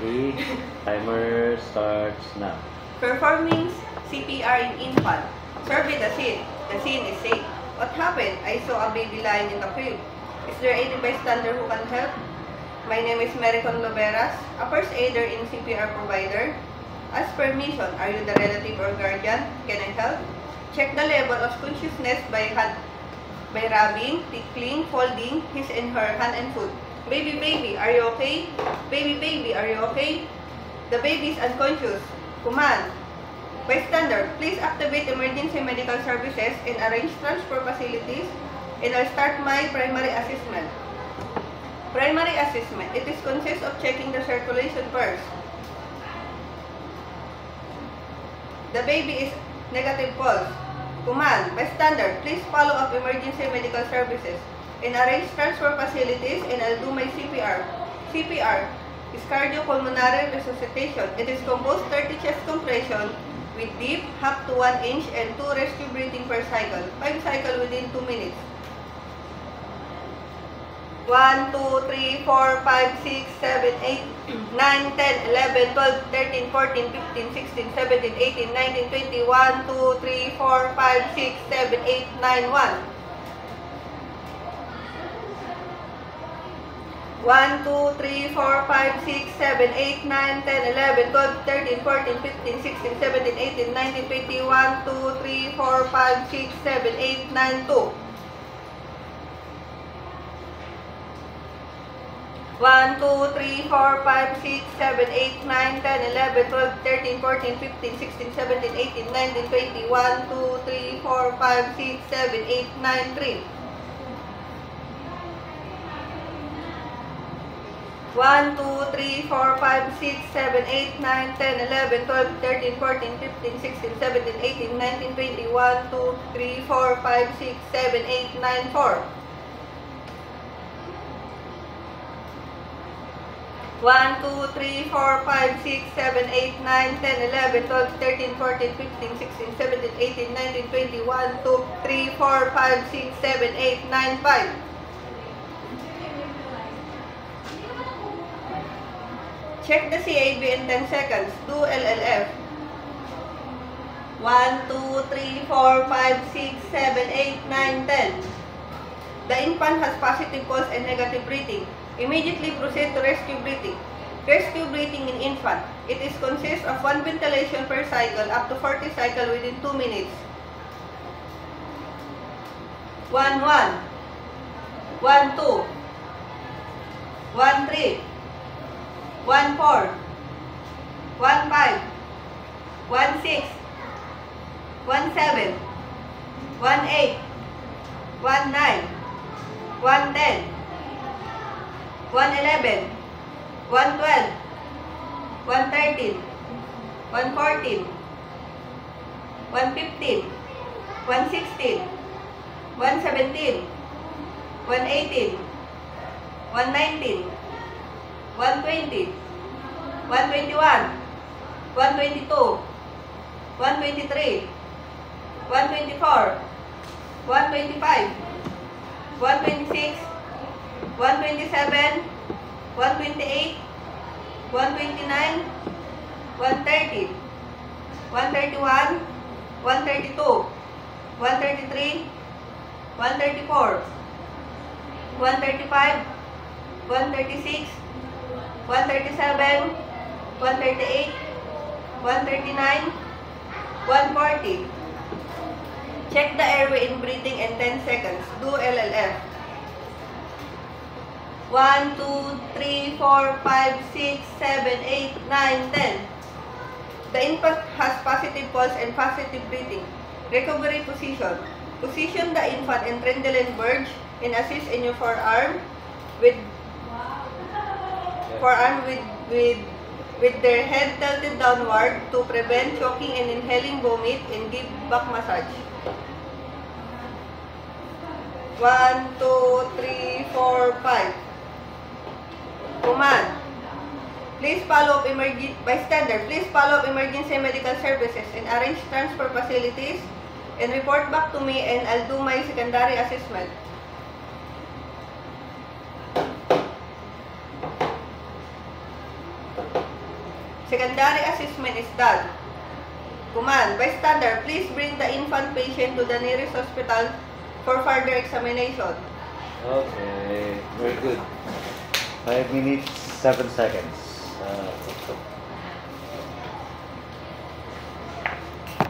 Ready? Timer starts now. Performing CPR in infant. Survey the scene. The scene is safe. What happened? I saw a baby lying in the crib. Is there any bystander who can help? My name is Maricon Loberas, a first aider in CPR provider. As per mission, are you the relative or guardian? Can I help? Check the level of consciousness by rubbing, tickling, folding his and her hand and foot. Baby, are you okay? Baby, are you okay? The baby is unconscious. Command. Bystander, please activate emergency medical services and arrange transfer facilities, and I'll start my primary assessment. Primary assessment. It is consists of checking the circulation first. The baby is negative pulse. Command. Bystander, please follow up emergency medical services and arrange transfer facilities, and I'll do my CPR. CPR is cardiopulmonary resuscitation. It is composed 30 chest compression with deep up to 1 inch and 2 rescue breathing per cycle. 5 cycle within 2 minutes. 1, 2, 3, 4, 5, 6, 7, 8, 9, 10, 11, 12, 13, 14, 15, 16, 17, 18, 19, 20, 1, 2, 3, 4, 5, 6, 7, 8, 9, 1. 1, 2, 3, 4, 5, 6, 7, 8, 9, 10, 11, 12, 13, 14, 15, 16, 17, 18, 19, 20, 1, 2, 3, 4, 5, 6, 7, 8, 9, 2. 1, 2, 3, 4, 5, 6, 7, 8, 9, 10, 11, 12, 13, 14, 15, 16, 17, 18, 19, 20, 1, 2, 3, 4, 5, 6, 7, 8, 9, 3. 1, 2, 3, 4, 5, 6, 7, 8, 9, 10, 11, 12, 13, 14, 15, 16, 17, 18, 19, 20, 1, 2, 3, 4, 5, 6, 7, 8, 9, 4. 1, 2, 3, 4, 5, 6, 7, 8, 9, 10, 11, 12, 13, 14, 15, 16, 17, 18, 19, 20, 1, 2, 3, 4, 5, 6, 7, 8, 9, 5. Check the CAB in 10 seconds. Do LLF. 1, 2, 3, 4, 5, 6, 7, 8, 9, 10. The infant has positive pulse and negative breathing. Immediately proceed to rescue breathing. Rescue breathing in infant. It is consists of 1 ventilation per cycle up to 40 cycles within 2 minutes. 1, 1. 1, 2. 1, 3. 1, 4. 1, 5. 1, 6. 1, 7. 1, 8. 1, 9. 1, 10. 1, 11. 1, 12. 1, 13. 1, 14. 1, 15. 1, 16. 1, 17. 1, 18. 1, 19. 120, 121, 122, 123, 124, 125, 126, 127, 128, 129, 130, 131, 132, 133, 134, 135, 136, 137, 138, 139, 140. Check the airway in breathing in 10 seconds. Do LLF. 1, 2, 3, 4, 5, 6, 7, 8, 9, 10. The infant has positive pulse and positive breathing. Recovery position. Position the infant in Trendelenburg Burge and assist in your forearm with their head tilted downward to prevent choking and inhaling vomit, and give back massage. 1, 2, 3, 4, 5. Command. Please follow up bystander. Please follow up emergency medical services and arrange transfer facilities, and report back to me, and I'll do my secondary assessment. Secondary assessment is done. Command, bystander, please bring the infant patient to the nearest hospital for further examination. Okay, very good. 5 minutes, 7 seconds.